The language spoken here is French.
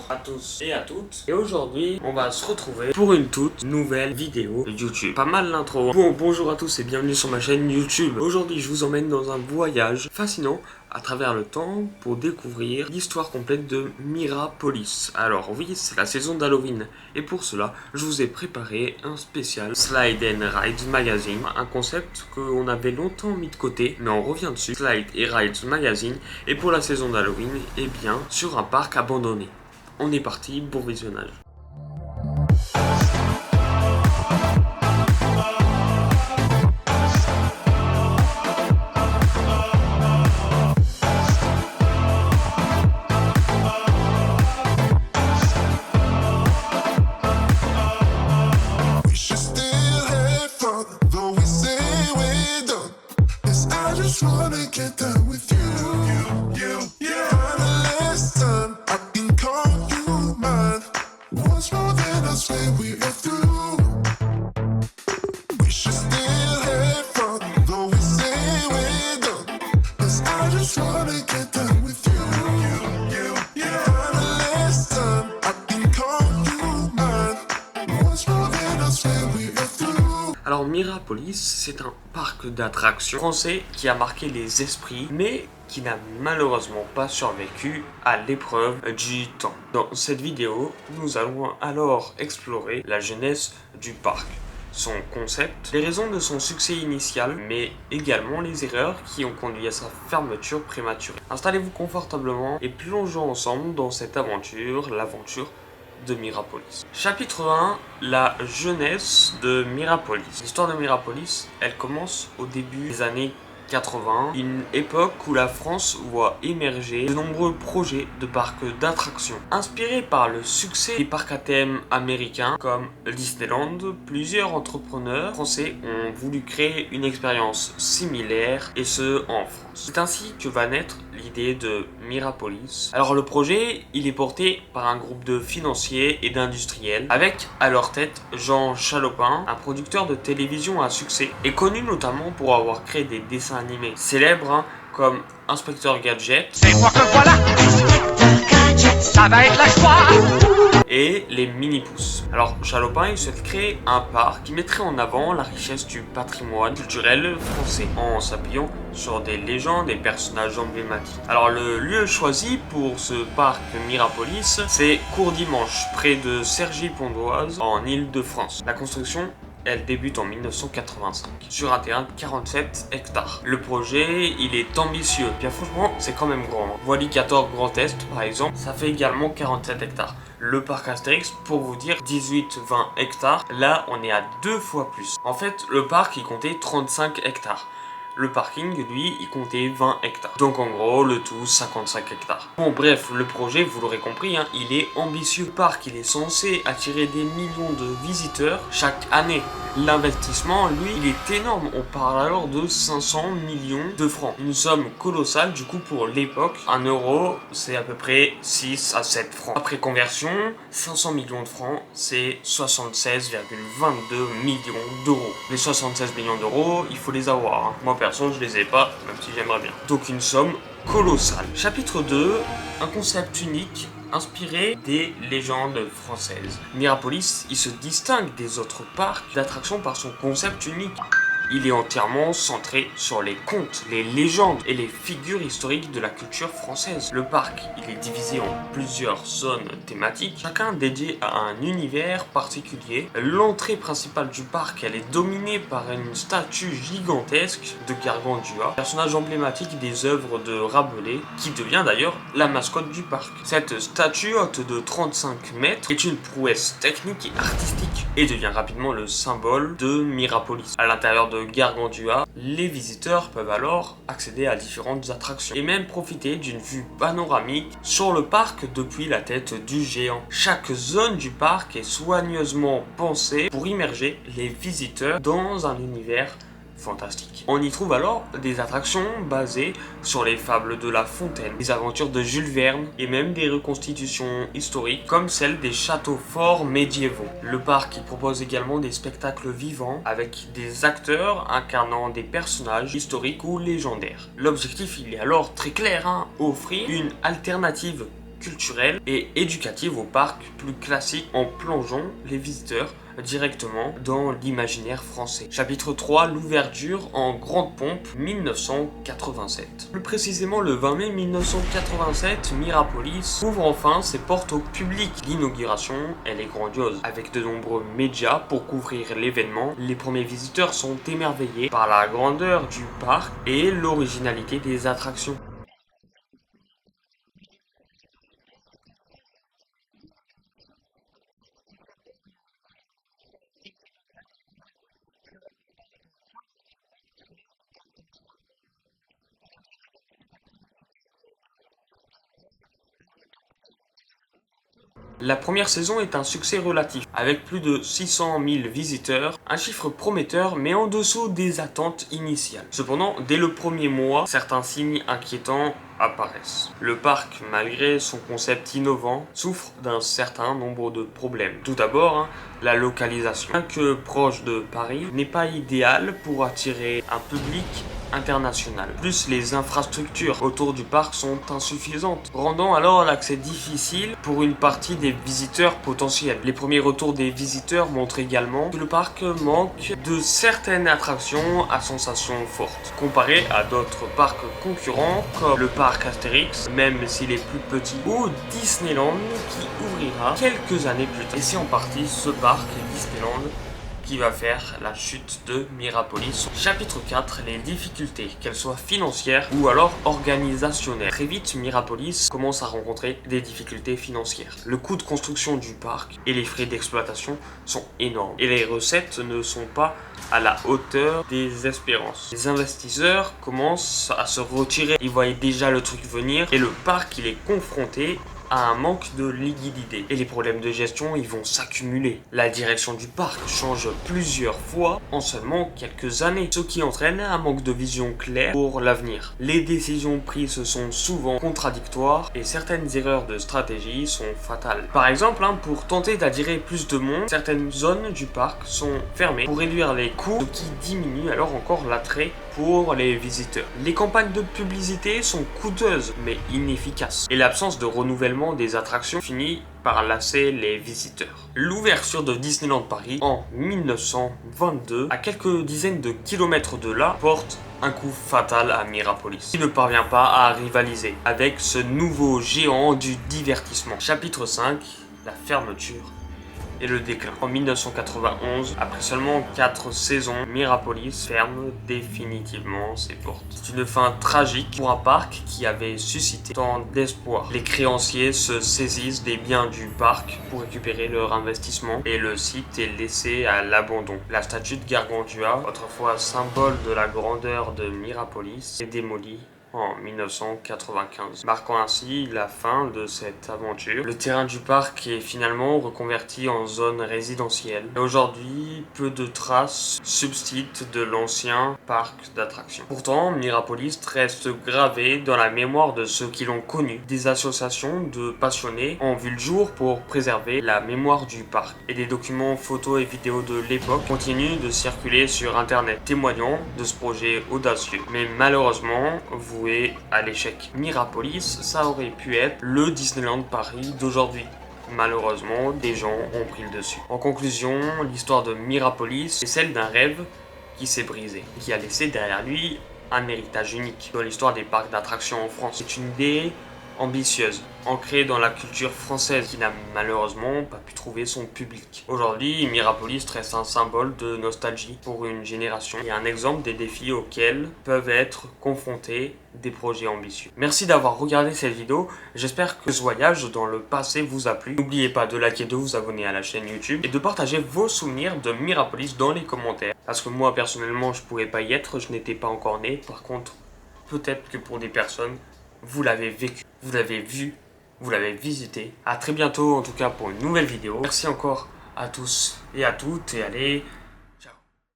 à tous et à toutes. Et aujourd'hui, on va se retrouver pour une toute nouvelle vidéo YouTube. Pas mal l'intro. Bonjour à tous et bienvenue sur ma chaîne YouTube. Aujourd'hui, je vous emmène dans un voyage fascinant à travers le temps pour découvrir l'histoire complète de Mirapolis. Alors oui, c'est la saison d'Halloween. Et pour cela, je vous ai préparé un spécial Slide and Rides Magazine. Un concept qu'on avait longtemps mis de côté, mais on revient dessus. Slide and Rides Magazine. Et pour la saison d'Halloween, eh bien, sur un parc abandonné. On est parti pour visionnage. Alors Mirapolis, c'est un parc d'attractions français qui a marqué les esprits, mais qui n'a malheureusement pas survécu à l'épreuve du temps. Dans cette vidéo, nous allons alors explorer la jeunesse du parc, son concept, les raisons de son succès initial, mais également les erreurs qui ont conduit à sa fermeture prématurée. Installez-vous confortablement et plongeons ensemble dans cette aventure, l'aventure de Mirapolis. Chapitre 1, la jeunesse de Mirapolis. L'histoire de Mirapolis, elle commence au début des années 80, une époque où la France voit émerger de nombreux projets de parcs d'attractions. Inspirés par le succès des parcs à thème américains comme Disneyland, plusieurs entrepreneurs français ont voulu créer une expérience similaire, et ce en France. C'est ainsi que va naître l'idée de Mirapolis. Alors le projet, il est porté par un groupe de financiers et d'industriels, avec à leur tête Jean Chalopin, un producteur de télévision à succès, et connu notamment pour avoir créé des dessins animés célèbres comme Inspecteur Gadget. C'est moi que voilà, Inspecteur Gadget, ça va être la joie. Et les mini-pousses. Alors Chalopin, il souhaite créer un parc qui mettrait en avant la richesse du patrimoine culturel français en s'appuyant sur des légendes et personnages emblématiques. Alors le lieu choisi pour ce parc Mirapolis, c'est Courdimanche, près de Cergy-Pontoise, en Île-de-France. La construction, elle débute en 1985 sur un terrain de 47 hectares. Le projet, il est ambitieux. Bien franchement, c'est quand même grand. Volicator Grand Est, par exemple, ça fait également 47 hectares. Le parc Astérix, pour vous dire, 18-20 hectares. Là, on est à 2 fois plus. En fait, le parc, il comptait 35 hectares. Le parking, lui, il comptait 20 hectares. Donc en gros, le tout, 55 hectares. Bon, bref, le projet, vous l'aurez compris, il est ambitieux. Le parc, il est censé attirer des millions de visiteurs chaque année. L'investissement, lui, il est énorme. On parle alors de 500 millions de francs. Une somme colossale, du coup, pour l'époque. 1 euro, c'est à peu près 6 à 7 francs. Après conversion, 500 millions de francs, c'est 76,22 millions d'euros. Les 76 millions d'euros, il faut les avoir. Moi, perso, je les ai pas, même si j'aimerais bien. Donc une somme colossale. Chapitre 2, un concept unique inspiré des légendes françaises. Mirapolis, il se distingue des autres parcs d'attractions par son concept unique. Il est entièrement centré sur les contes, les légendes et les figures historiques de la culture française. Le parc, il est divisé en plusieurs zones thématiques, chacun dédié à un univers particulier. L'entrée principale du parc, elle est dominée par une statue gigantesque de Gargantua, personnage emblématique des œuvres de Rabelais, qui devient d'ailleurs la mascotte du parc. Cette statue haute de 35 mètres est une prouesse technique et artistique, et devient rapidement le symbole de Mirapolis. À l'intérieur de Gargantua, les visiteurs peuvent alors accéder à différentes attractions et même profiter d'une vue panoramique sur le parc depuis la tête du géant. Chaque zone du parc est soigneusement pensée pour immerger les visiteurs dans un univers fantastique. On y trouve alors des attractions basées sur les fables de La Fontaine, les aventures de Jules Verne et même des reconstitutions historiques comme celle des châteaux forts médiévaux. Le parc il propose également des spectacles vivants avec des acteurs incarnant des personnages historiques ou légendaires. L'objectif il est alors très clair, offrir une alternative culturelle et éducative au parc plus classique en plongeant les visiteurs directement dans l'imaginaire français. Chapitre 3, l'ouverture en grande pompe 1987. Plus précisément le 20 mai 1987, Mirapolis ouvre enfin ses portes au public. L'inauguration, elle est grandiose. Avec de nombreux médias pour couvrir l'événement, les premiers visiteurs sont émerveillés par la grandeur du parc et l'originalité des attractions. La première saison est un succès relatif, avec plus de 600 000 visiteurs, un chiffre prometteur mais en dessous des attentes initiales. Cependant, dès le premier mois, certains signes inquiétants apparaissent. Le parc, malgré son concept innovant, souffre d'un certain nombre de problèmes. Tout d'abord, la localisation. Bien que proche de Paris, n'est pas idéal pour attirer un public international. Plus les infrastructures autour du parc sont insuffisantes, rendant alors l'accès difficile pour une partie des visiteurs potentiels. Les premiers retours des visiteurs montrent également que le parc manque de certaines attractions à sensations fortes, comparé à d'autres parcs concurrents comme le parc Astérix, même s'il est plus petit, ou Disneyland qui ouvrira quelques années plus tard. Et c'est en partie ce parc, Disneyland, qui va faire la chute de Mirapolis. Chapitre 4, les difficultés, qu'elles soient financières ou alors organisationnelles. Très vite, Mirapolis commence à rencontrer des difficultés financières. Le coût de construction du parc et les frais d'exploitation sont énormes et les recettes ne sont pas à la hauteur des espérances. Les investisseurs commencent à se retirer, ils voyaient déjà le truc venir et le parc il est confronté à un manque de liquidité. Et les problèmes de gestion, ils vont s'accumuler. La direction du parc change plusieurs fois en seulement quelques années, ce qui entraîne un manque de vision claire pour l'avenir. Les décisions prises sont souvent contradictoires et certaines erreurs de stratégie sont fatales. Par exemple, pour tenter d'attirer plus de monde, certaines zones du parc sont fermées pour réduire les coûts, ce qui diminue alors encore l'attrait pour les visiteurs. Les campagnes de publicité sont coûteuses mais inefficaces et l'absence de renouvellement des attractions finit par lasser les visiteurs. L'ouverture de Disneyland Paris en 1922, à quelques dizaines de kilomètres de là, porte un coup fatal à Mirapolis, qui ne parvient pas à rivaliser avec ce nouveau géant du divertissement. Chapitre 5, la fermeture et le déclin. En 1991, après seulement 4 saisons, Mirapolis ferme définitivement ses portes. C'est une fin tragique pour un parc qui avait suscité tant d'espoir. Les créanciers se saisissent des biens du parc pour récupérer leur investissement et le site est laissé à l'abandon. La statue de Gargantua, autrefois symbole de la grandeur de Mirapolis, est démolie en 1995, marquant ainsi la fin de cette aventure. Le terrain du parc est finalement reconverti en zone résidentielle. Et aujourd'hui, peu de traces subsistent de l'ancien parc d'attractions. Pourtant, Mirapolis reste gravé dans la mémoire de ceux qui l'ont connu. Des associations de passionnés ont vu le jour pour préserver la mémoire du parc. Et des documents photos et vidéos de l'époque continuent de circuler sur internet, témoignant de ce projet audacieux. Mais malheureusement, voué à l'échec. Mirapolis, ça aurait pu être le Disneyland Paris d'aujourd'hui. Malheureusement, des gens ont pris le dessus. En conclusion, l'histoire de Mirapolis est celle d'un rêve qui s'est brisé, qui a laissé derrière lui un héritage unique dans l'histoire des parcs d'attractions en France. C'est une idée ambitieuse, ancrée dans la culture française qui n'a malheureusement pas pu trouver son public. Aujourd'hui, Mirapolis reste un symbole de nostalgie pour une génération et un exemple des défis auxquels peuvent être confrontés des projets ambitieux. Merci d'avoir regardé cette vidéo, j'espère que ce voyage dans le passé vous a plu. N'oubliez pas de liker, de vous abonner à la chaîne YouTube et de partager vos souvenirs de Mirapolis dans les commentaires. Parce que moi personnellement je pourrais pas y être, je n'étais pas encore né. Par contre, peut-être que pour des personnes, vous l'avez vécu, vous l'avez vu, vous l'avez visité. A très bientôt en tout cas pour une nouvelle vidéo. Merci encore à tous et à toutes et allez,